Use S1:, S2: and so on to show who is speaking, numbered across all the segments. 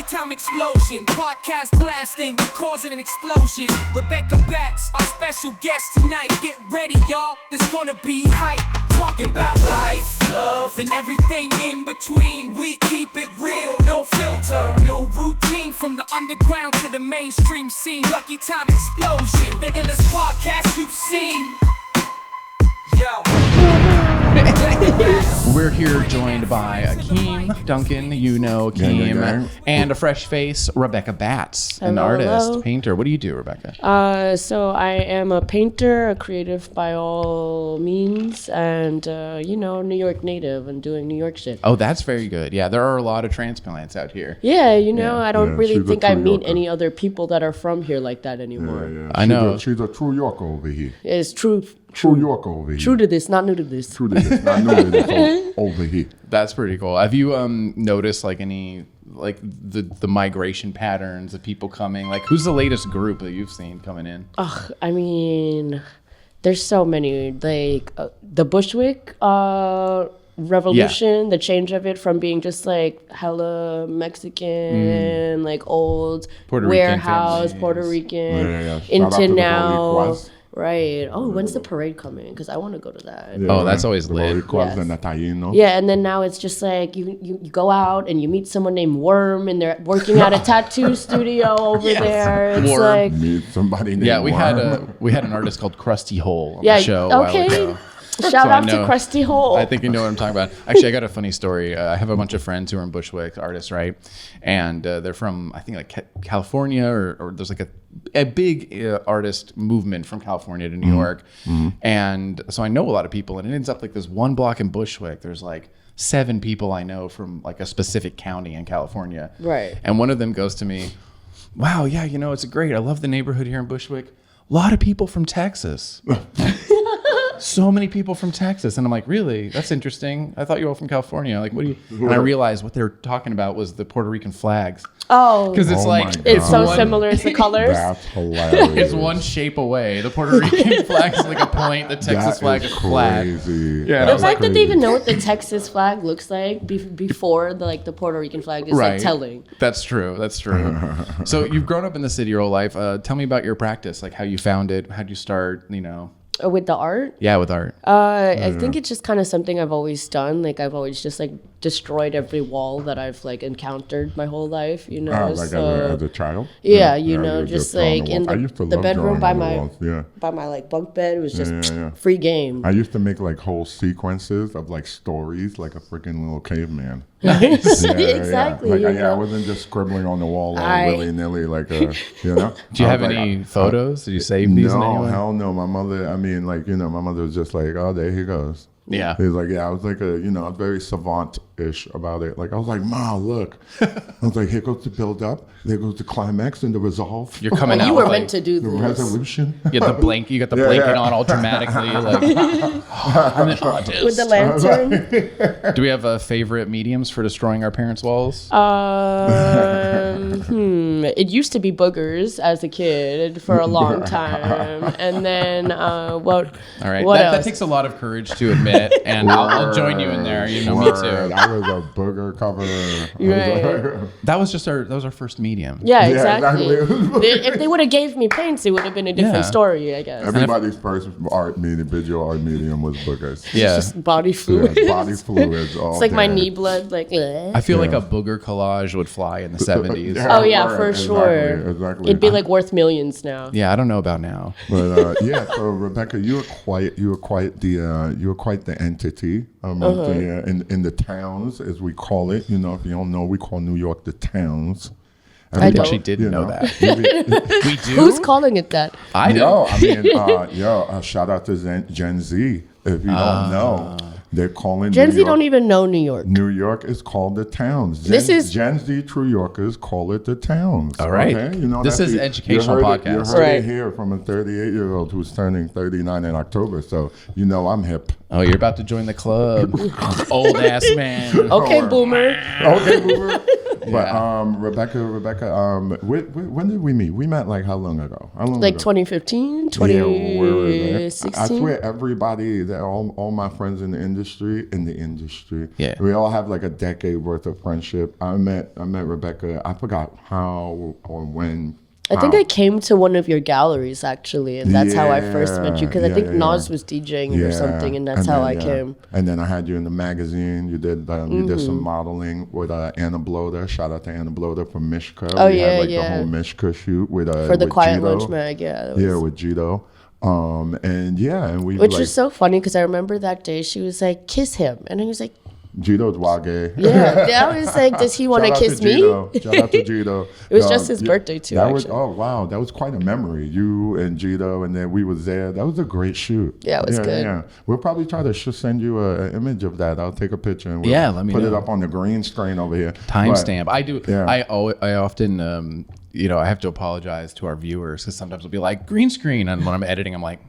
S1: Time explosion, podcast blasting, causing an explosion. Rebecca Batz, our special guest tonight. Get ready, y'all. There's gonna be hype. Talking about life, love, and everything in between. We keep it real, no filter, no routine. From the underground to the mainstream scene. Lucky Time explosion, the illest podcast you've seen. Yo.
S2: We're here joined by Akeem, Duncan, you know Akeem, and a fresh face, Rebecca Batz, an artist, painter. What do you do, Rebecca?
S3: So I am a painter, a creative by all means, and, New York native and doing New York shit.
S2: Oh, that's very good. Yeah, there are a lot of transplants out here.
S3: Yeah, I don't really think I meet any other people that are from here like that anymore.
S4: Yeah.
S2: I know.
S4: She's a true Yorker over here.
S3: It's true.
S4: True Yorker over here.
S3: True to this, not new to this.
S4: True to this, not new to this over here.
S2: That's pretty cool. Have you noticed like any like the migration patterns of people coming? Like, who's the latest group that you've seen coming in?
S3: I mean, there's so many. Like the Bushwick revolution, the change of it from being just like hella Mexican, like old
S2: Puerto
S3: warehouse,
S2: Rican
S3: Puerto Rican,
S4: Yeah.
S3: into now. Right. Oh, when's the parade coming? Because I want to go to that.
S2: Yeah, that's always lit.
S3: Yes. Yeah, and then now it's just like you go out and you meet someone named Worm, and they're working at a tattoo studio over there. It's
S2: Worm.
S3: like
S4: Meet somebody named
S2: we
S4: Worm.
S2: had an artist called Krusty Hole on the show a while ago.
S3: Shout out to Krusty Hole.
S2: I think you know what I'm talking about. Actually, I got a funny story. I have a bunch of friends who are in Bushwick, artists, right? And they're from, I think, like California, or there's like a big artist movement from California to New York. And so I know a lot of people, and it ends up like this one block in Bushwick. There's like 7 people I know from like a specific county in California.
S3: Right.
S2: And one of them goes to me, wow, yeah, it's great. I love the neighborhood here in Bushwick. A lot of people from Texas. So many people from Texas. And I'm like, really? That's interesting. I thought you were all from California. Like, what do you... And I realized what they were talking about was the Puerto Rican flags.
S3: Oh.
S2: Because it's
S3: it's so similar as the colors.
S4: That's hilarious.
S2: It's one shape away. The Puerto Rican flag is like a point. The Texas flag is flat.
S4: Yeah,
S3: the fact that they even know what the Texas flag looks like before the Puerto Rican flag is like telling.
S2: That's true. So you've grown up in the city your whole life. Tell me about your practice, like how you found it. How'd you start,
S3: With the art?
S2: Yeah, with art.
S3: I think it's just kind of something I've always done. Like I've always just like destroyed every wall that I've like encountered my whole life,
S4: as a child?
S3: Yeah, just like in the bedroom by my like bunk bed. It was just free game.
S4: I used to make like whole sequences of like stories like a freaking little caveman.
S3: Nice. Exactly.
S4: Like, I wasn't just scribbling on the wall willy-nilly like
S2: Do you have any photos? Did you save these?
S4: No, hell no. My mother, my mother was just like, oh, there he goes.
S2: Yeah.
S4: He was like, I was like I was very savant-ish about it. Like, I was like, Ma, look. I was like, here goes the build-up. There goes the climax and the resolve.
S2: You're coming out.
S3: You were
S2: like,
S3: meant to do
S4: the
S3: this.
S4: resolution.
S2: You got the blanket on all dramatically. Like, I'm an artist.
S3: With the lantern.
S2: Do we have favorite mediums for destroying our parents' walls?
S3: It used to be Boogers as a kid for a long time. And then,
S2: All right.
S3: What
S2: that
S3: else?
S2: takes a lot of courage to admit, and I'll join you in there. Me too.
S4: I was a booger cover.
S3: Right.
S2: That was our first medium.
S3: Yeah, exactly.
S4: exactly.
S3: If they would have gave me paints, it would have been a different story, I guess.
S4: Everybody's first visual art medium was boogers.
S2: Yeah.
S3: It's just body fluids.
S4: Yeah, body fluids.
S3: It's like my knee blood. Like,
S2: I feel like a booger collage would fly in the 70s.
S3: oh yeah, for sure.
S4: Exactly.
S3: It'd be like worth millions now.
S2: Yeah, I don't know about now.
S4: But so Rebecca, you were quite the entity in the towns, as we call it. If you don't know, we call New York the towns.
S2: I actually didn't know that. We do?
S3: Who's calling it that?
S2: I do.
S4: Shout out to Gen Z. If you don't know, they're calling
S3: Gen Z
S4: New York,
S3: don't even know New York.
S4: New York is called the towns. Gen Z true Yorkers call it the towns.
S2: All right.
S4: Okay?
S2: This is an educational podcast.
S4: You heard it here from a 38-year-old who's turning 39 in October. So I'm hip.
S2: Oh, you're about to join the club. Old ass man.
S3: Okay, boomer.
S4: Okay, boomer. But Rebecca, when did we meet? We met like how long ago?
S3: Like 2015, 2016.
S4: I swear, everybody, all my friends in the industry,
S2: Yeah.
S4: we all have like a decade worth of friendship. I met Rebecca. I forgot how or when.
S3: I think I came to one of your galleries actually, and that's how I first met you. Because I think Nas was DJing or something, and that's how I came.
S4: And then I had you in the magazine. You did some modeling with Anna Bloder. Shout out to Anna Bloder from Mishka.
S3: Oh,
S4: we
S3: yeah,
S4: had like
S3: yeah.
S4: the whole Mishka shoot with
S3: For the
S4: with
S3: Quiet
S4: Gito.
S3: Lunch mag, yeah.
S4: With Gito. And we
S3: Which
S4: like,
S3: was so funny because I remember that day she was like, kiss him. And he was like,
S4: Gito's wild gay.
S3: yeah. I was like, does he want to kiss me?
S4: Shout out to Gito.
S3: It was just his birthday too,
S4: that
S3: actually.
S4: Oh, wow. That was quite a memory. You and Gito, and then we was there. That was a great shoot.
S3: Yeah, it was good.
S4: Yeah. We'll probably try to send you an image of that. I'll take a picture and
S2: let me
S4: put
S2: know.
S4: it up on the green screen over here.
S2: Timestamp. I do.
S4: Yeah.
S2: I often, I have to apologize to our viewers because sometimes we'll be like green screen, and when I'm editing, I'm like,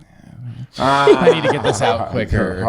S2: I need to get this out quicker.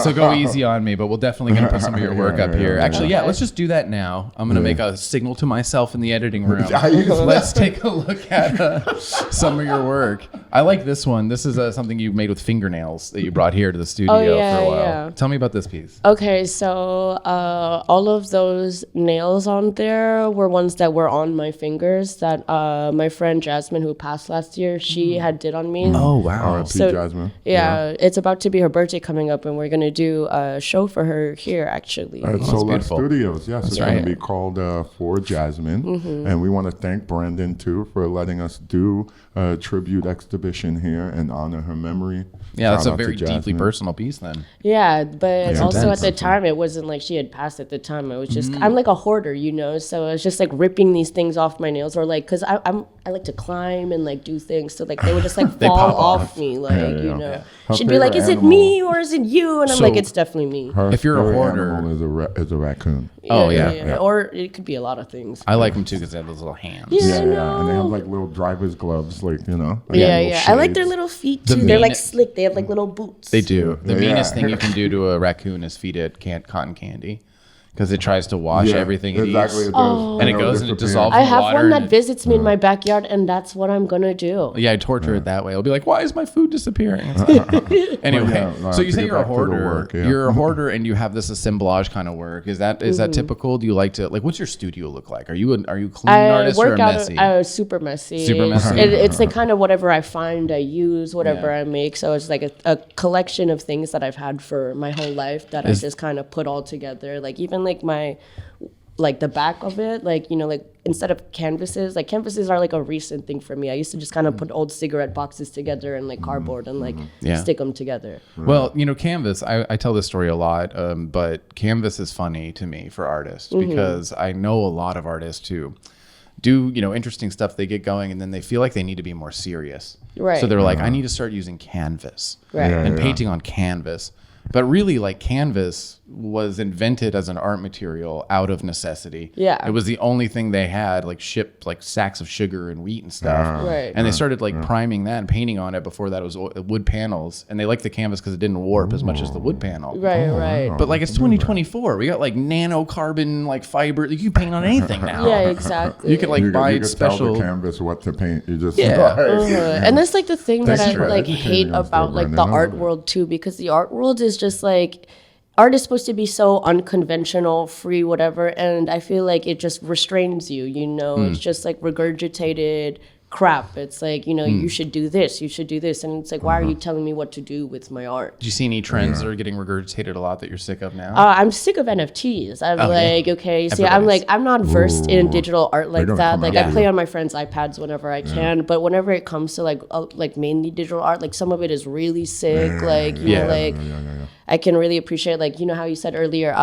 S2: So go easy on me, but we're definitely going to put some of your work up here. Actually, let's just do that now. I'm going to make a signal to myself in the editing room. Let's take a look at some of your work. I like this one. This is something you made with fingernails that you brought here to the studio for a while.
S3: Yeah.
S2: Tell me about this piece.
S3: Okay, so all of those nails on there were ones that were on my fingers that my friend Jasmine, who passed last year, she had did on me.
S2: Oh, wow.
S4: R.I.P.
S3: So,
S4: Jasmine.
S3: Yeah, it's about to be her birthday coming up, and we're going to do a show for her here, actually.
S4: At Solas
S2: beautiful.
S4: Studios, yes. It's
S2: right.
S4: going to be called For Jasmine. And we want to thank Brandon, too, for letting us do a tribute exhibition here and honor her memory.
S2: Yeah, that's
S4: Shout
S2: a
S4: out to
S2: very deeply
S4: Jasmine.
S2: personal piece then.
S3: Yeah, but also
S2: intense.
S3: at the time, it wasn't like she had passed at the time. It was just, I'm like a hoarder, so I was just like ripping these things off my nails, or like, because I like to climb and like do things, so like they would just like fall
S2: pop
S3: off me, like,
S4: Her
S3: She'd be like,
S4: favorite
S3: is it
S4: animal-
S3: me or is it you? And I'm
S2: So-
S3: like, it's definitely me.
S4: Her
S2: If you're a
S4: favorite
S2: hoarder-
S4: animal is a raccoon.
S2: Oh, yeah.
S3: Or it could be a lot of things.
S2: I like them too because they have those little hands.
S3: Yeah.
S4: And they
S3: know.
S4: have like little driver's gloves, like, like
S3: Yeah,
S4: little
S3: yeah. I like their
S4: shades.
S3: little feet
S2: The
S3: too. They're like
S2: mean-
S3: slick. They have like little boots.
S2: They do. The
S4: Yeah.
S2: meanest thing you can do to a raccoon is feed it cotton candy because it tries to wash everything it
S4: exactly,
S2: eats.
S4: it does.
S2: And it goes and it dissolves
S3: I
S2: in
S3: have
S2: water.
S3: one that
S2: and
S3: visits me in my backyard, and that's what I'm gonna do.
S2: I torture it that way. It'll be like, why is my food disappearing? Anyway, so you
S4: to
S2: say
S4: get
S2: you're a
S4: back to the
S2: hoarder.
S4: work, yeah.
S2: You're a hoarder, and you have this assemblage kind of work. Is that typical? Do you like to what's your studio look like? Are you a clean artist or
S3: work
S2: a
S3: out
S2: messy?
S3: super messy.
S2: Super messy.
S3: It's like kind of whatever I find, I use, whatever
S2: Yeah.
S3: I make. So it's like a collection of things that I've had for my whole life that I just kind of put all together. Like even like the back of it, like instead of canvases are like a recent thing for me. I used to just kind of put old cigarette boxes together and like cardboard and like stick them together.
S2: Well, canvas, I tell this story a lot, but canvas is funny to me for artists because I know a lot of artists who do, interesting stuff. They get going and then they feel like they need to be more serious.
S3: Right.
S2: So they're like, I need to start using canvas
S3: Right.
S2: and painting on canvas. But really, like, canvas was invented as an art material out of necessity.
S3: Yeah.
S2: It was the only thing they had, like, shipped, like, sacks of sugar and wheat and stuff.
S3: Right.
S2: And they started, like, priming that and painting on it. Before that, it was wood panels. And they liked the canvas because it didn't warp as much as the wood panel.
S3: Right.
S2: But, like, it's 2024. We got, like, nanocarbon, like, fiber. You can paint on anything now.
S3: Yeah, exactly.
S2: You can, like, buy
S4: you could
S2: special...
S4: tell the canvas what to paint. You just
S3: And that's like the thing that I
S2: That's true.
S3: like hate about like the art world too, because the art world is just like art is supposed to be so unconventional, free, whatever, and I feel like it just restrains you. It's just like regurgitated crap. It's like you should do this, and it's like, why are you telling me what to do with my art?
S2: Do you see any trends that are getting regurgitated a lot that you're sick of now?
S3: I'm sick of NFTs. I'm not versed in digital art like
S4: gonna
S3: that.
S4: come
S3: Like
S4: out
S3: I play on my friends' iPads whenever I can, but whenever it comes to like mainly digital art, like some of it is really sick. I can really appreciate how you said earlier,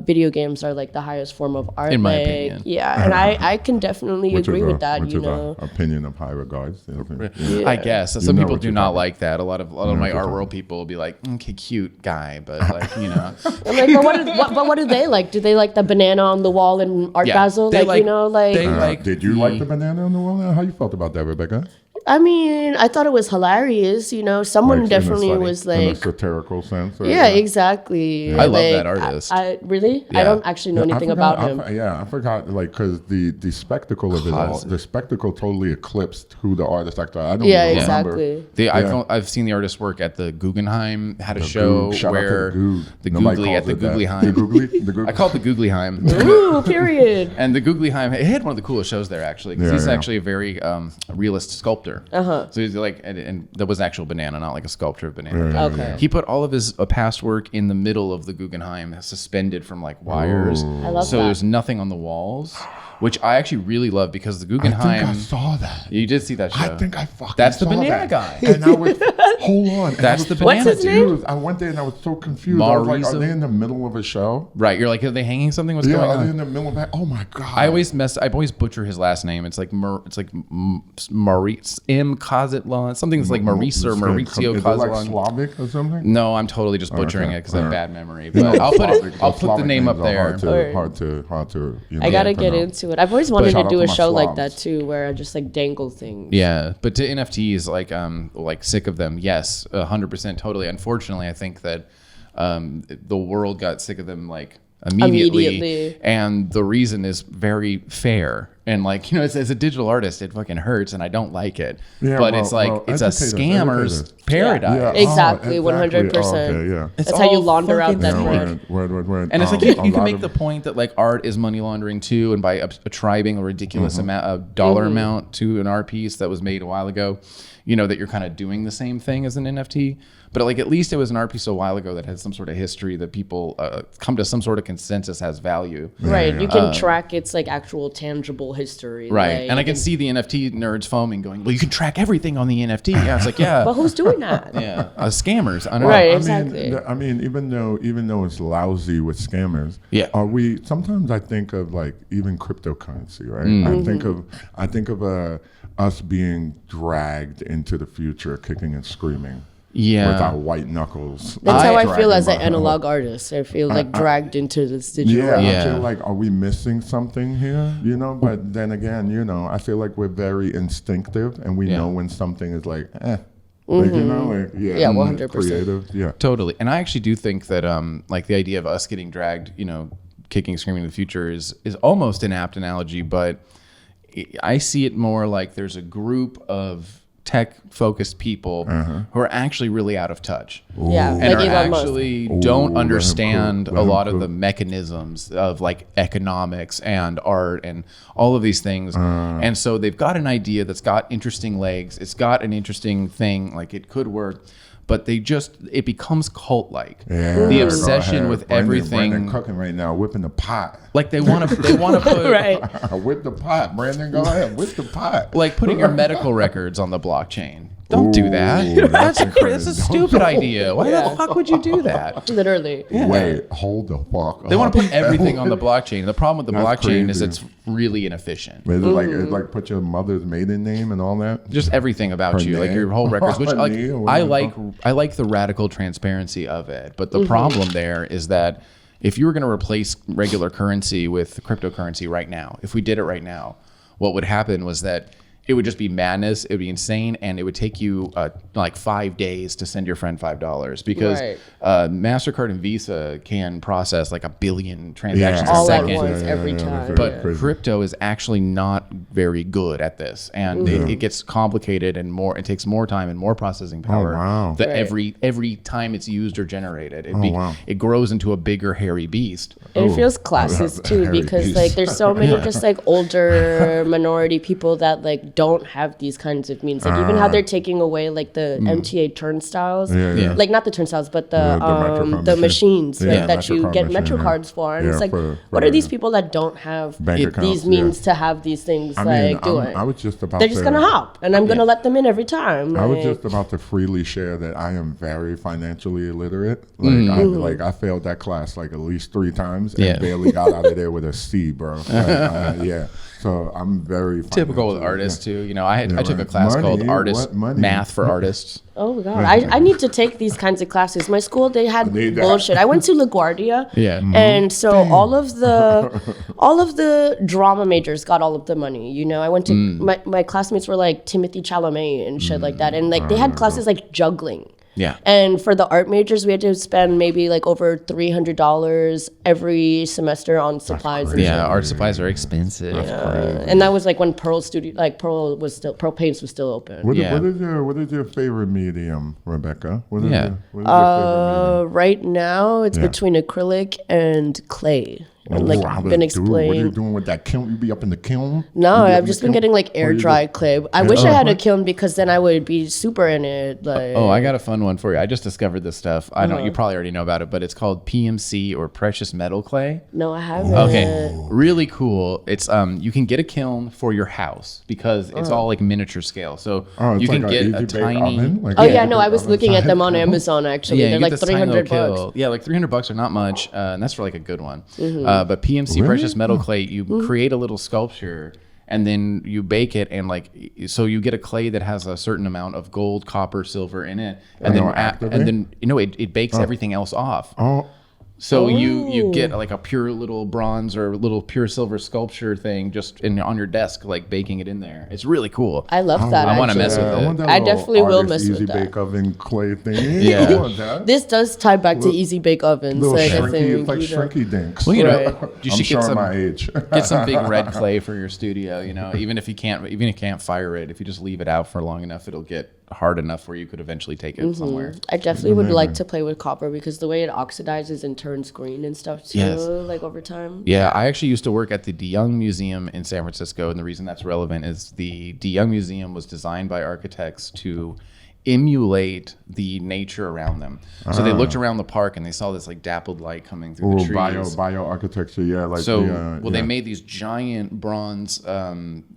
S3: video games are like the highest form of art.
S2: In my opinion.
S3: Yeah, and I can definitely agree with that.
S4: Which is an opinion of high regards.
S2: I guess some
S4: know
S2: people
S4: what
S2: do
S4: you're
S2: not
S4: talking
S2: like that. A lot of my art world people will be like, okay, cute guy, but like
S3: I'm like, but what do they like? Do they like the banana on the wall in Art Basel?
S2: they
S3: Did you
S4: Did you like the banana on the wall? How you felt about that, Rebecca?
S3: I mean, I thought it was hilarious. You know, someone
S4: Like,
S3: definitely
S4: in a
S3: was
S4: in a
S3: like,
S4: satirical sense. Or,
S3: yeah, exactly.
S2: I love
S3: Like,
S2: that artist.
S3: I really, I
S2: Yeah.
S3: don't actually know anything about him.
S4: I forgot, like, because the spectacle of it all, the spectacle totally eclipsed who the artist actually. I don't
S3: Yeah,
S4: even remember.
S3: exactly.
S2: I've seen the artist's work at the Guggenheim. Had a show
S4: Shout out to
S2: where
S4: the
S2: Googly
S4: Nobody
S2: at the
S4: calls it that.
S2: Googlyheim.
S4: The Googly? The Googly?
S2: I call it the Googlyheim.
S3: Ooh, period.
S2: And the Googlyheim, it had one of the coolest shows there actually, because
S4: Yeah,
S2: he's
S4: yeah.
S2: actually a very realist sculptor. So he's like, and that was an actual banana, not like a sculpture of banana.
S4: Yeah,
S3: Okay.
S2: He put all of his past work in the middle of the Guggenheim, suspended from like wires.
S3: I love
S2: so
S3: that.
S2: there's nothing on the walls, which I actually really love because the
S4: I think
S2: Guggenheim.
S4: I saw that.
S2: You did see that show.
S4: I think I fucking
S2: That's the
S4: saw
S2: banana
S4: that.
S2: guy.
S4: And I was, hold on. and I
S2: That's
S4: was
S2: the
S4: so
S2: banana
S3: What's his name?
S4: confused. I went there and I was so confused. I was like,
S2: Marisa?
S4: are they in the middle of a show?
S2: Right, you're like, are they hanging something? What's
S4: Yeah,
S2: going
S4: are they
S2: on?
S4: in the middle of that? Oh my God.
S2: I always butcher his last name. It's like Maurice M. Kazatlan. Something that's like Maurice or Maurizio
S4: Is it like
S2: Kazatlan.
S4: Slavic or something?
S2: No, I'm totally just butchering
S4: Okay,
S2: it because I have
S4: alright.
S2: bad memory.
S4: You
S2: But
S4: know,
S2: I'll put
S4: Slavic-
S2: it. I'll put the
S4: Slavic
S2: name
S4: names
S2: up
S4: are
S2: there.
S4: Hard to you know,
S3: I gotta get
S4: pronounce.
S3: into it. I've always wanted
S4: shout
S3: to
S4: out
S3: do
S4: to
S3: a
S4: my
S3: show like
S4: Slavs.
S3: that too, where I just like dangle things.
S2: Yeah, but to NFTs, like sick of them. Yes, 100%, totally. Unfortunately, I think that the world got sick of them like immediately. And the reason is very fair. And like, you know, as a digital artist, it fucking hurts and I don't like it.
S4: Yeah,
S2: but
S4: well-
S2: it's like,
S4: well,
S2: it's a
S4: educators,
S2: scammer's
S4: educators.
S2: paradise.
S4: Yeah.
S3: Exactly,
S4: Oh,
S3: 100%.
S4: Okay, yeah.
S3: That's
S2: It's
S3: how you
S2: all
S3: launder out
S2: fucking
S3: that
S2: scam.
S3: bread.
S4: Word.
S2: And it's like
S4: A
S2: you
S4: lot
S2: can make
S4: of-
S2: the point that like art is money laundering too, and by attributing a ridiculous amount of dollar amount to an art piece that was made a while ago, you know, that you're kind of doing the same thing as an NFT. But like at least it was an art piece a while ago that had some sort of history that people come to some sort of consensus has value.
S3: Right, you can track its like actual tangible history.
S2: Right.
S3: like-
S2: And I can see the NFT nerds foaming, going, well, you can track everything on the NFT. Yeah, it's like, yeah.
S3: But who's doing that?
S2: Yeah, scammers. I don't
S3: Right.
S2: know.
S3: Exactly.
S4: I mean, even though it's lousy with scammers,
S2: Yeah.
S4: Are we? Sometimes I think of like even cryptocurrency, right? I think of us being dragged into the future, kicking and screaming.
S2: Yeah.
S4: With our white knuckles.
S3: That's how I feel
S4: dragging
S3: as an
S4: by-
S3: analog artist. I feel like dragged into this digital.
S4: Yeah,
S2: Yeah.
S4: I feel like, are we missing something here? You know, but then again, you know, I feel like we're very instinctive and we
S2: Yeah.
S4: know when something is like, like, you know, like,
S3: Yeah, 100%.
S4: creative, yeah.
S2: Totally. And I actually do think that like the idea of us getting dragged, you know, kicking, screaming in the future is almost an apt analogy, but I see it more like there's a group of tech-focused people who are actually really out of touch.
S3: Yeah,
S2: And
S3: like
S2: are
S3: Elon Musk.
S2: actually
S4: Ooh,
S2: don't
S4: let him
S2: understand
S4: cook,
S2: a
S4: let him
S2: lot of
S4: cook.
S2: the mechanisms of like economics and art and all of these things. And so they've got an idea that's got interesting legs. It's got an interesting thing, like it could work, but it becomes cult-like.
S4: Yeah,
S2: The
S4: go
S2: obsession
S4: ahead.
S2: with
S4: Brandon
S2: everything.
S4: cooking right now, whipping the pot.
S2: Like they want to put
S3: Right.
S4: Whip the pot, Brandon. Go ahead, whip the pot.
S2: like putting your medical records on the blockchain. Don't do that.
S4: Ooh,
S2: That's a
S4: crazy.
S2: stupid idea. Why the fuck would you do that?
S3: Literally.
S4: Wait, hold the fuck.
S2: They want to put everything on the blockchain. The problem with the
S4: That's
S2: blockchain is
S4: crazy.
S2: it's really inefficient.
S4: Is it like it's like put your mother's maiden name and all that?
S2: Just everything about
S4: Her
S2: you, like
S4: name.
S2: your whole records, which
S4: Her
S2: like
S4: name, or
S2: I
S4: whatever.
S2: like the radical transparency of it. But the problem there is that if you were going to replace regular currency with cryptocurrency right now, if we did it right now, what would happen was that it would just be madness. It would be insane, and it would take you like 5 days to send your friend $5 because
S3: Right.
S2: MasterCard and Visa can process like 1 billion transactions
S3: All
S2: a
S3: at
S2: second.
S3: once, every time.
S2: But
S4: crazy.
S2: crypto is actually not very good at this, and it gets complicated and more. It takes more time and more processing power.
S4: wow.
S2: That
S3: Right.
S2: every time it's used or generated,
S4: wow.
S2: it grows into a bigger hairy beast.
S3: And it
S4: Oh,
S3: feels classist too
S4: Harry
S3: because
S4: Beast.
S3: like there's so many just like older minority people that like don't have these kinds of means. Like even how they're taking away like the MTA turnstiles.
S4: Yeah.
S3: Like not the turnstiles, but
S4: The MetroCard
S3: the
S4: machine.
S3: machines
S4: Yeah,
S3: that you
S4: MetroCard
S3: get
S4: machine,
S3: Metro
S4: yeah.
S3: cards for. And
S4: Yeah,
S3: it's like,
S4: for-
S3: what
S4: for-
S3: are these people that don't have
S4: Bank
S3: these
S4: accounts,
S3: means
S4: yeah.
S3: to have these things
S4: I mean,
S3: doing?
S4: I was just about
S3: They're just
S4: to,
S3: gonna hop, and I'm gonna let them in every time.
S4: I was
S3: like-
S4: just about to freely share that I am very financially illiterate. Like I failed that class like at least 3 times and
S2: Yeah.
S4: barely got out of there with a C, bro. Like, yeah. So I'm very
S2: typical with artists too. You know, I took a class called math for artists.
S3: Oh God, I need to take these kinds of classes. My school, they had bullshit. I went to LaGuardia, and so all of the drama majors got all of the money. You know, I went to my classmates were like Timothy Chalamet and shit like that, and like they had classes like juggling.
S2: Yeah.
S3: And for the art majors, we had to spend maybe like over $300 every semester on supplies. And shit.
S2: Art supplies are expensive.
S3: And that was like when Pearl Paints was still open.
S4: What is your favorite medium, Rebecca? What is your favorite medium?
S3: Right now, it's between acrylic and clay. And like been explaining.
S4: What are you doing with that kiln? You be up in the kiln?
S3: No, I've just been getting like air dry clay. I wish I had a kiln because then I would be super in it. Like,
S2: I got a fun one for you. I just discovered this stuff. I don't. You probably already know about it, but it's called PMC or precious metal clay.
S3: No, I haven't.
S2: Okay, really cool. It's you can get a kiln for your house because it's all like miniature scale. So you can get a tiny.
S3: I was looking at them on Amazon actually. They're like $300.
S2: Yeah, like $300 are not much, and that's for like a good one. But PMC precious metal clay, you create a little sculpture and then you bake it, and like so you get a clay that has a certain amount of gold, copper, silver in it, and then it bakes everything else off. So you get like a pure little bronze or little pure silver sculpture thing just on your desk, like baking it in there. It's really cool.
S3: I love that.
S2: I want to mess with it.
S3: I definitely will mess with
S4: Easy
S3: that.
S4: bake oven clay thing.
S2: Yeah.
S3: This does tie back to easy bake ovens.
S4: Like shrinky dinks.
S2: Well, you know, you should get some
S4: my age.
S2: Get some big red clay for your studio. You know, even if you can't fire it, if you just leave it out for long enough, it'll get hard enough where you could eventually take it somewhere.
S3: I definitely would like to play with copper because the way it oxidizes and turns green and stuff too, like over time.
S2: Yeah, I actually used to work at the DeYoung Museum in San Francisco, and the reason that's relevant is the DeYoung Museum was designed by architects to emulate the nature around them. So they looked around the park and they saw this like dappled light coming through the trees.
S4: Bio architecture,
S2: they made these giant bronze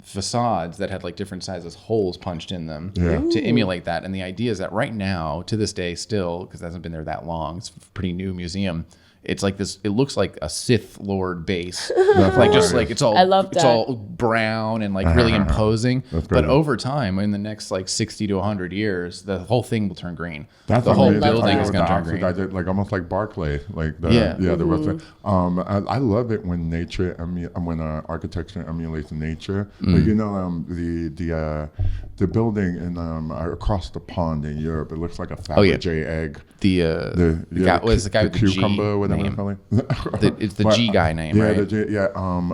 S2: facades that had like different sizes holes punched in them to emulate that. And the idea is that right now, to this day still, because it hasn't been there that long, it's a pretty new museum, it's like this. It looks like a Sith Lord base, it's all.
S3: I love that.
S2: It's all brown and like really imposing. But over time, in the next like 60 to 100 years, the whole thing will turn green. The whole building is going to turn green.
S4: Like almost like Barclay, like the website. I love it when nature. When architecture emulates nature. Like, you know, the building in across the pond in Europe, it looks like a Fabergé egg.
S2: The guy with the
S4: cucumber,
S2: G
S4: whatever
S2: name. It's the G guy name, right?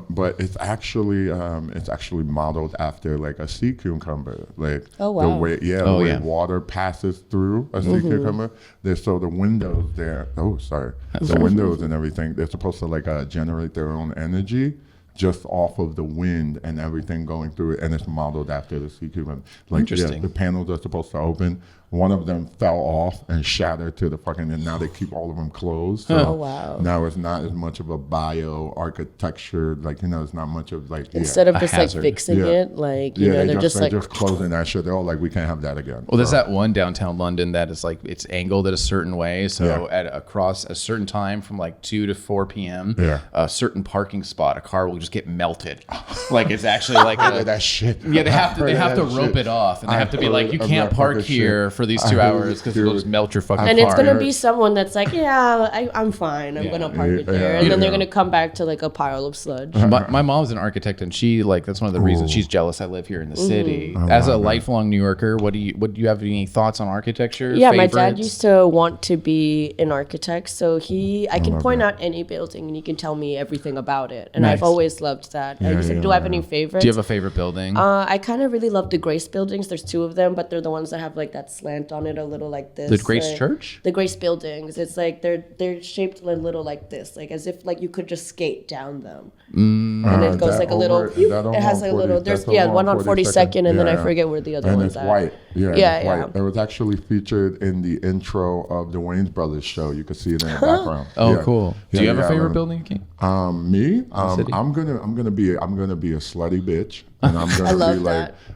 S4: But it's actually modeled after like a sea cucumber, like
S3: the way
S4: the way water passes through a sea cucumber. So the windows there. The windows and everything. They're supposed to like generate their own energy just off of the wind and everything going through it, and it's modeled after the sea cucumber. Like,
S2: interesting.
S4: The panels are supposed to open. One of them fell off and shattered to the fucking, and now they keep all of them closed. So now it's not as much of a bio architecture, like, you know, it's not much of like
S3: instead of just hazard. Like fixing it, like you know, they're just
S4: closing that shit. They're all like, we can't have that again.
S2: Well, there's that one downtown London that is like it's angled at a certain way, so at across a certain time from like 2 to 4 p.m. A certain parking spot, a car will just get melted. Like it's actually like
S4: that shit.
S2: Yeah, they have to rope it off, and they have to be like, you can't park here for these 2 hours because it'll just melt your fucking car.
S3: And it's gonna be someone that's like, I'm fine. I'm gonna park it here, and then they're gonna come back to like a pile of sludge.
S2: My mom's an architect, and she like that's one of the reasons she's jealous I live here in the city. As a lifelong New Yorker, what do you have any thoughts on architecture?
S3: Yeah, favorites? My dad used to want to be an architect, so I can point out any building and he can tell me everything about it, and I've always loved that. Do I have any favorites?
S2: Do you have a favorite building?
S3: I kind of really love the Grace buildings. There's 2 of them, but they're the ones that have like that slant on it, a little like this.
S2: The Grace Church?
S3: The Grace buildings. It's like they're shaped a little like this, like as if like you could just skate down them. And it goes like a little. It has like a little. There's one on 42nd, and then I forget where the other one's at.
S4: White. Yeah. It was actually featured in the intro of the Wayans Brothers show. You could see it in the background.
S2: Oh, cool. Do you have a favorite building, Akeem?
S4: Me? I'm gonna be a slutty bitch, and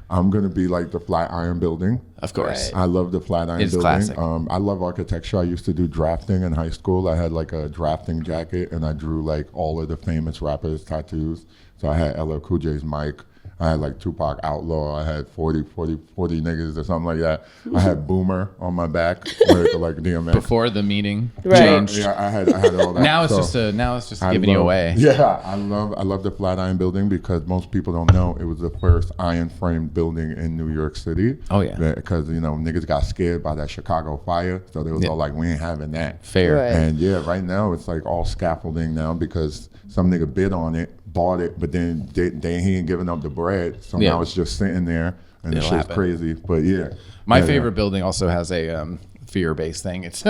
S4: I'm gonna be like the Flatiron Building.
S2: Of course.
S4: I love love the Flatiron
S2: It's
S4: building.
S2: classic.
S4: I love architecture. I used to do drafting in high school. I had like a drafting jacket, and I drew like all of the famous rappers' tattoos. So I had LL Cool J's mic. I had like Tupac Outlaw. I had 40 niggas or something like that. I had Boomer on my back, like DMX.
S2: Before the meeting
S3: Right.
S2: changed.
S4: Yeah, I had all that.
S2: Now it's
S4: So
S2: just
S4: I
S2: giving you
S4: love-
S2: away.
S4: Yeah, I love the Flatiron building because most people don't know it was the first iron framed building in New York City.
S2: Oh, yeah.
S4: Because niggas got scared by that Chicago fire, so they was
S2: Yeah.
S4: all like, we ain't having that.
S2: Fair.
S3: Right.
S4: And yeah, right now it's like all scaffolding now because some nigga bid on it, bought it, but then he ain't giving up the bread, so
S2: Yeah.
S4: now it's just sitting there, and the
S2: It'll
S4: shit's
S2: happen.
S4: crazy. But yeah,
S2: My
S4: Yeah,
S2: favorite
S4: yeah.
S2: building also has a fear-based thing. It's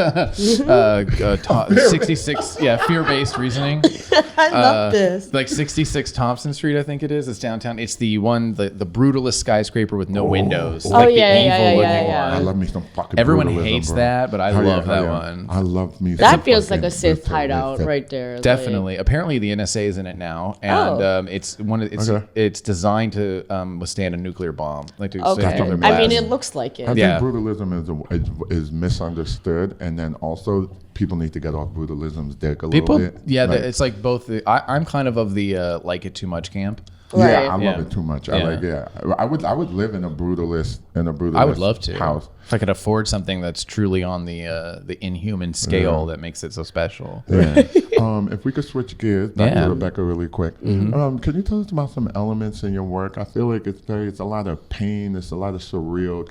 S2: 66, fear-based reasoning.
S3: I love this.
S2: Like 66 Thompson Street, I think it is. It's downtown. It's the one, the brutalist skyscraper with no windows.
S3: Oh,
S2: like
S3: yeah,
S2: the
S3: yeah,
S2: evil
S3: yeah,
S2: looking
S3: yeah.
S4: I
S2: one.
S4: love me some fucking
S2: Everyone
S4: brutalism,
S2: hates
S4: bro.
S2: that, but I
S4: Hell yeah,
S2: love
S4: hell
S2: that
S4: yeah.
S2: one.
S4: I love me.
S3: That
S4: some
S3: feels like
S4: fucking
S3: a Sith
S4: Sith
S3: hideout
S4: Sith.
S3: right there. like-
S2: Definitely. Apparently, the NSA is in it now, and
S4: Okay.
S2: it's designed to withstand a nuclear bomb. Like to
S3: Okay.
S2: withstand nuclear
S3: I mean,
S2: blast.
S3: it looks like
S4: I
S3: it.
S4: think
S2: Yeah.
S4: brutalism is misunderstood, and then also people need to get off brutalism's dick a
S2: People,
S4: little bit.
S2: yeah,
S4: Like,
S2: it's like both. I'm kind of the like it too much camp.
S3: Right.
S4: yeah, I love
S2: Yeah.
S4: it too much.
S2: Yeah.
S4: I would live in a brutalist
S2: I would love to.
S4: house.
S2: If I could afford something that's truly on the inhuman scale that makes it so special.
S4: Yeah. If we could switch gears back
S2: Yeah.
S4: to Rebecca really quick. Can you tell us about some elements in your work? I feel like it's a lot of pain, it's a lot of surreal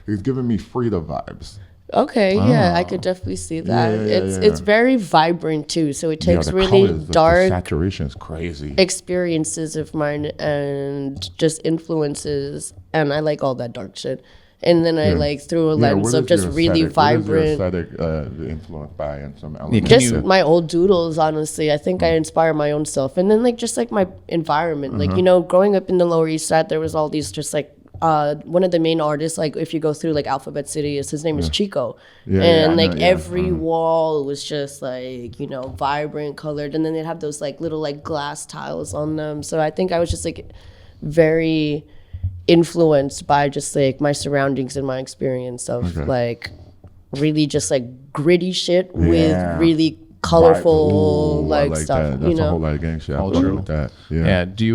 S4: it's giving me Frida vibes.
S3: Okay, yeah, I could definitely see that. It's very vibrant too, so it takes
S4: the
S3: really
S4: colors, the
S3: dark
S4: saturation is crazy.
S3: experiences of mine and just influences, and I like all that dark shit. And then I like through a lens
S4: what
S3: of
S4: is
S3: just
S4: your
S3: really
S4: aesthetic? What is your
S3: vibrant.
S4: aesthetic influenced by and some elements?
S2: Can
S3: Just
S2: you-
S3: my old doodles, honestly. I think I inspire my own self, and then just my environment. Like growing up in the Lower East Side, there was all these just one of the main artists. Like if you go through Alphabet City, his name is Chico,
S4: Yeah,
S3: and
S4: I know, yeah.
S3: every wall was just vibrant colored, and then they'd have those little glass tiles on them. So I think I was just very influenced by just my surroundings and my experience of really just gritty shit
S4: Yeah.
S3: with really colorful
S4: Ooh, I like
S3: stuff.
S4: that. That's a whole lot of gang shit. I
S2: All
S4: fuck
S2: true.
S4: with that.
S2: Yeah.
S4: Yeah.
S2: Do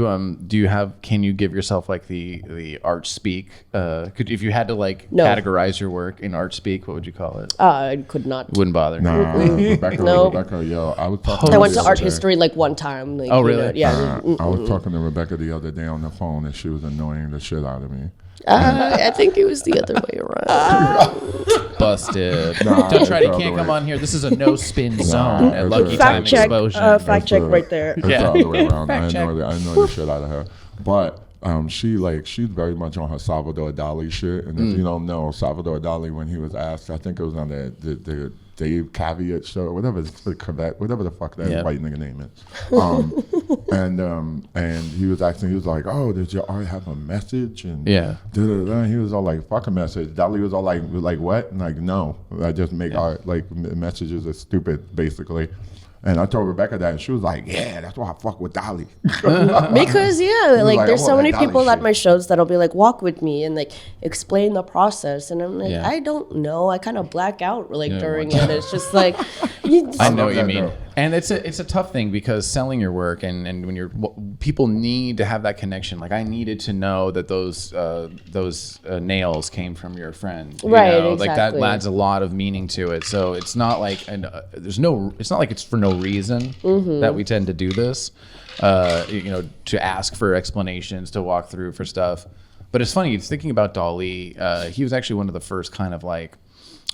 S2: you have? Can you give yourself the art speak? If you had to
S3: No.
S2: categorize your work in art speak, what would you call it?
S3: I could not.
S2: Wouldn't bother.
S4: Nah, Rebecca,
S3: No.
S4: yo, I was talking
S3: I went to
S4: the
S3: art
S4: other day.
S3: history one time.
S2: Oh, really?
S3: Yeah.
S4: I was talking to Rebecca the other day on the phone, and she was annoying the shit out of me.
S3: I think it was the other way around.
S2: Busted.
S4: Nah,
S2: Don't try
S4: it's
S2: to
S4: all
S2: can't
S4: the
S2: come
S4: way.
S2: on here. This is a no spin zone at
S4: it's
S2: Lucky
S4: a-
S2: Time
S3: Fact check.
S2: Explosion.
S3: Fact check right there.
S4: It's
S2: Yeah.
S4: all the way around. I
S2: Fact check.
S4: know the shit out of her. But she's very much on her Salvador Dali shit. And if you don't know, Salvador Dali, when he was asked, I think it was on the Dave Caveat show, whatever the fuck that white nigga name is. And he was asking, he was like, "Oh, does your art have a message?" And and he was all like, "Fuck a message." Dali was all like what? And no, I just make art. Messages are stupid, basically. And I told Rebecca that, and she was like, "Yeah, that's why I fuck with Dali."
S3: Because
S4: like,
S3: there's
S4: I
S3: so
S4: want
S3: many
S4: that Dali
S3: people at
S4: shit.
S3: my shows that'll be walk with me and explain the process, and I'm
S2: Yeah.
S3: I don't know. I kind of black out during it. It's just you,
S2: I know what you
S4: that,
S2: mean.
S4: though.
S2: And it's a tough thing because selling your work and when people need to have that connection. I needed to know that those nails came from your friend. You
S3: Right,
S2: know? That
S3: exactly.
S2: adds a lot of meaning to it. So it's not it's not like it's for no reason that we tend to do this. To ask for explanations, to walk through for stuff. But it's funny, thinking about Dali, he was actually one of the first kind of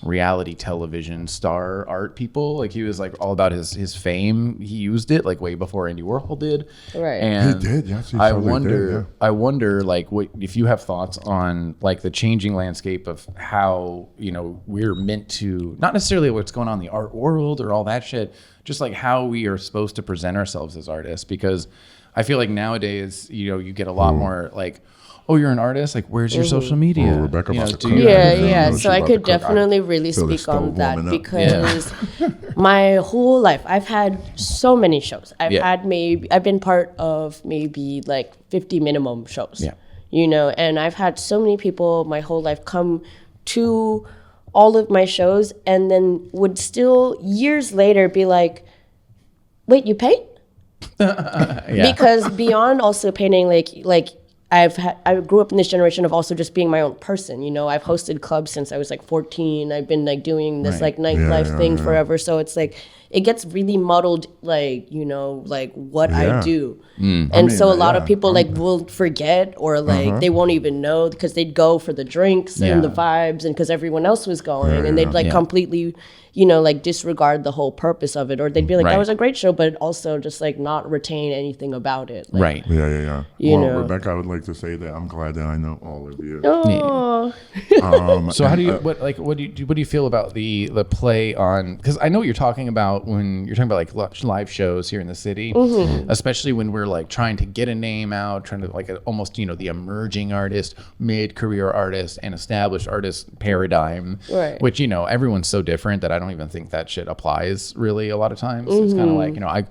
S2: reality television star art people. He was all about his fame. He used it way before Andy Warhol did.
S3: Right.
S2: And
S4: He did, yes, he
S2: I
S4: totally
S2: wonder
S4: did, yeah.
S2: I wonder what if you have thoughts on the changing landscape of how we're meant to, not necessarily what's going on in the art world or all that shit, just how we are supposed to present ourselves as artists. Because I feel nowadays you get a lot more oh, you're an artist? Where's your social media?
S4: Oh, Rebecca about to
S2: do
S4: cook.
S2: you-
S3: Yeah,
S4: Yeah,
S3: yeah.
S4: no,
S3: So
S4: she's
S3: I
S4: about
S3: could
S4: to cook.
S3: definitely really
S4: feel the
S3: speak on
S4: stove
S3: that
S4: warming up.
S3: because my whole life I've had so many shows. I've been part of maybe 50 minimum shows.
S2: Yeah.
S3: And I've had so many people my whole life come to all of my shows and then would still years later be like, wait, you paint? Because beyond also painting, like I grew up in this generation of also just being my own person. You know, I've hosted clubs since I was like 14. I've been like doing this like nightlife thing forever. So it's like it gets really muddled, like, you know, like what I do. And so a lot of people like will forget or like they won't even know because they'd go for the drinks and the vibes and because everyone else was going and they'd like completely, you know, like disregard the whole purpose of it, or they'd be like, that was a great show, but also just like not retain anything about it. Like,
S4: Yeah.
S3: You
S4: Well,
S3: know.
S4: Rebecca, I would like to say that I'm glad that I know all of you.
S3: Oh.
S2: So how do you what do you feel about the play on, because I know what you're talking about when you're talking about like live shows here in the city, especially when we're like trying to get a name out, trying to like almost, you know, the emerging artist, mid-career artist, and established artist paradigm, which, you know, everyone's so different that I don't even think that shit applies really a lot of times. It's kind of like, you know, I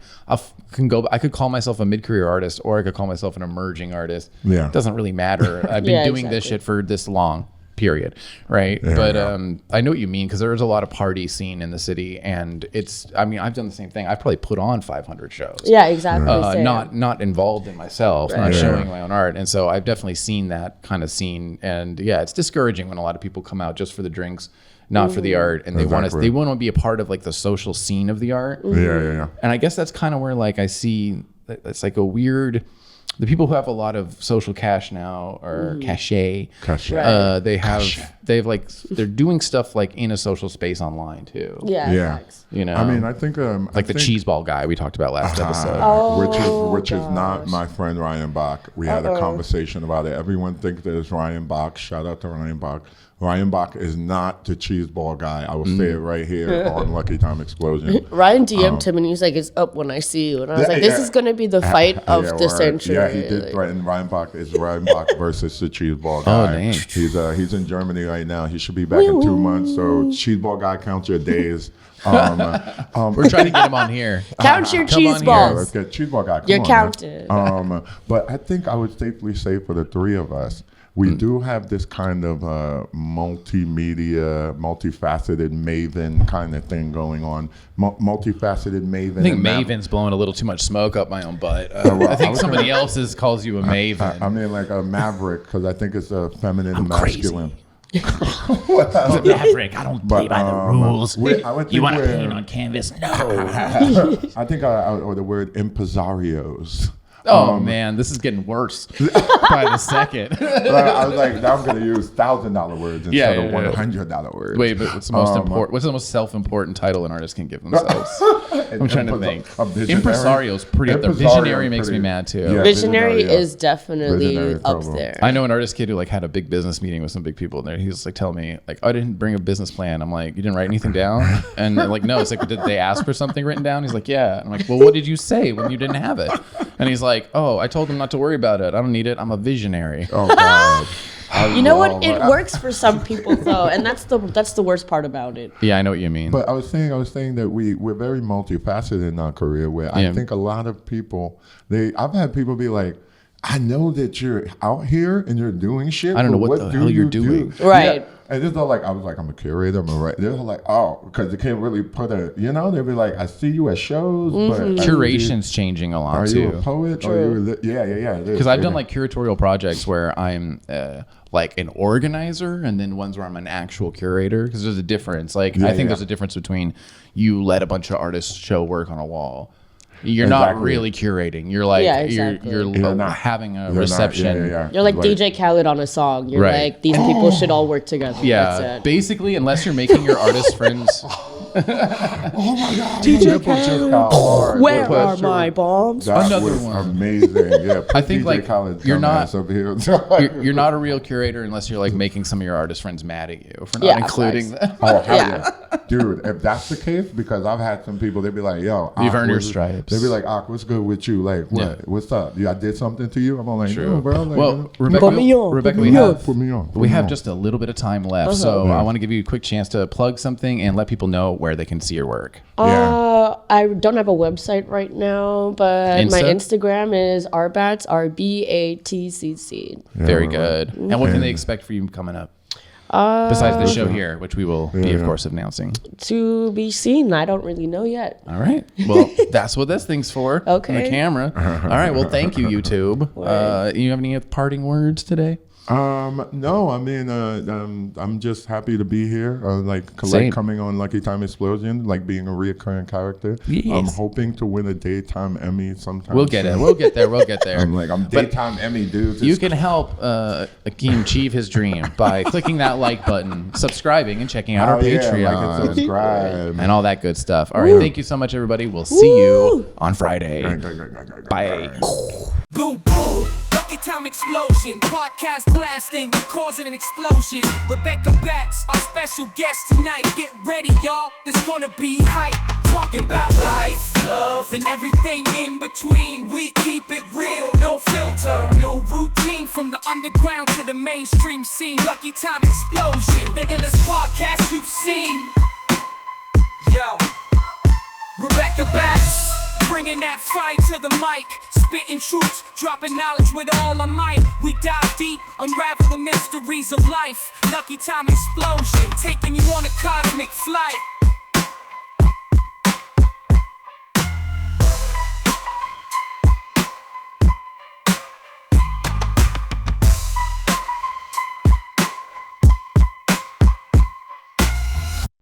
S2: could call myself a mid-career artist or I could call myself an emerging artist. It doesn't really matter. I've been doing this shit for this long, period, right? But I know what you mean, because there's a lot of party scene in the city, and it's, I mean, I've done the same thing. I've probably put on 500 shows.
S3: Yeah, exactly.
S2: Not involved in myself, not showing my own art. And so I've definitely seen that kind of scene, and yeah, it's discouraging when a lot of people come out just for the drinks, not for the art, and they want to be a part of like the social scene of the art. And I guess that's kind of where like I see it's like a weird, the people who have a lot of social cash now, or cachet, they're doing stuff like in a social space online too. You know,
S4: I mean, I think
S2: like the cheeseball guy we talked about last episode,
S4: which is not my friend Ryan Bach. We had a conversation about it. Everyone thinks that it's Ryan Bach. Shout out to Ryan Bach. Ryan Bach is not the cheeseball guy. I will say it right here on Lucky Time Explosion.
S3: Ryan DM'd him and he was like, "It's up when I see you." And I was like, "This is going to be the fight of the century."
S4: Yeah, he did threaten Ryan Bach. Is Ryan Bach versus the cheeseball guy. He's in Germany right now. He should be back in 2 months. So cheeseball guy, count your days.
S2: We're trying to get him on here.
S3: Count your cheese balls.
S4: Let's get cheeseball guy.
S3: You're counted.
S4: But I think I would safely say for the three of us, we do have this kind of multimedia, multifaceted Maven kind of thing going on. Multifaceted Maven.
S2: I think Maven's blowing a little too much smoke up my own butt. I think somebody else's calls you a Maven.
S4: I mean, like a maverick, because I think it's a feminine and masculine.
S5: Maverick, I don't play by the rules. You want to paint on canvas? No.
S4: I think or the word impresarios.
S2: Oh man, this is getting worse by the second.
S4: I was like, now I'm going to use $1,000 words instead of $100 words.
S2: Wait, but what's the most important? What's the most self-important title an artist can give themselves? I'm trying to think. Impresario's pretty up there. Visionary makes me mad too.
S3: Yeah, visionary is definitely up there.
S2: I know an artist kid who like had a big business meeting with some big people in there. He was like telling me like, I didn't bring a business plan. I'm like, you didn't write anything down? And they're like, no. It's like, did they ask for something written down? He's like, yeah. I'm like, well, what did you say when you didn't have it? And he's like, oh, I told them not to worry about it. I don't need it. I'm a visionary.
S4: Oh God.
S3: You know what? It works for some people though, and that's the worst part about it.
S2: Yeah, I know what you mean.
S4: But I was saying that we're very multifaceted in our career. Where I think a lot of people, I've had people be like, I know that you're out here and you're doing shit.
S2: I don't know what the hell you're doing.
S3: Right.
S4: Yeah. And it's all like, I was like, I'm a curator, I'm a writer. They're like, oh, because they can't really put a, you know, they'll be like, I see you at shows, but
S2: curation's changing a lot too.
S4: Are you a poet? Or yeah.
S2: Because I've done like curatorial projects where I'm like an organizer, and then ones where I'm an actual curator. Because there's a difference. Like I think there's a difference between you let a bunch of artists show work on a wall. You're not really curating. You're like you're having a reception.
S3: You're like DJ Khaled on a song. You're like, these people should all work together.
S2: Yeah, basically, unless you're making your artist friends.
S4: Oh my God!
S3: DJ Khaled, where are my bombs?
S4: Another one, amazing. Yeah,
S2: I think like you're not
S4: you're
S2: not a real curator unless you're like making some of your artist friends mad at you for not including them.
S4: Oh hell yeah, dude! If that's the case, because I've had some people, they'd be like, "Yo,
S2: you've earned your stripes."
S4: They'd be like, "Ak, what's good with you? Like, what? Yeah. What's up? I did something to you?" I'm like, "No, bro." Like,
S2: well, Rebecca, we have just a little bit of time left, so I want to give you a quick chance to plug something and let people know where they can see your work.
S3: I don't have a website right now, but my Instagram is rbatz, RBATCC.
S2: Very good. And what can they expect for you coming up? Besides the show here, which we will be, of course, announcing.
S3: To be seen. I don't really know yet.
S2: All right. Well, that's what this thing's for.
S3: Okay.
S2: On the camera. All right. Well, thank you, YouTube. You have any parting words today?
S4: No, I mean, I'm just happy to be here. Like coming on Lucky Time Explosion, like being a reoccurring character.
S2: Yes.
S4: I'm hoping to win a daytime Emmy sometime.
S2: We'll get it. We'll get there. We'll get there.
S4: I'm daytime Emmy, dude.
S2: You can help Akeem achieve his dream by clicking that like button, subscribing, and checking out our Patreon.
S4: Like and subscribe.
S2: And all that good stuff. All right. Thank you so much, everybody. We'll see you on Friday. Bye.
S1: Boom, boom. Lucky Time Explosion. Podcast blasting, causing an explosion. Rebecca Batz, our special guest tonight. Get ready, y'all. This gonna be hype. Talking about life, love, and everything in between. We keep it real, no filter, no routine. From the underground to the mainstream scene. Lucky Time Explosion, the illest podcast you've seen. Yo, Rebecca Batz, bringing that fire to the mic. Spitting truths, dropping knowledge with all our might. We dive deep, unravel the mysteries of life. Lucky Time Explosion, taking you on a cosmic flight.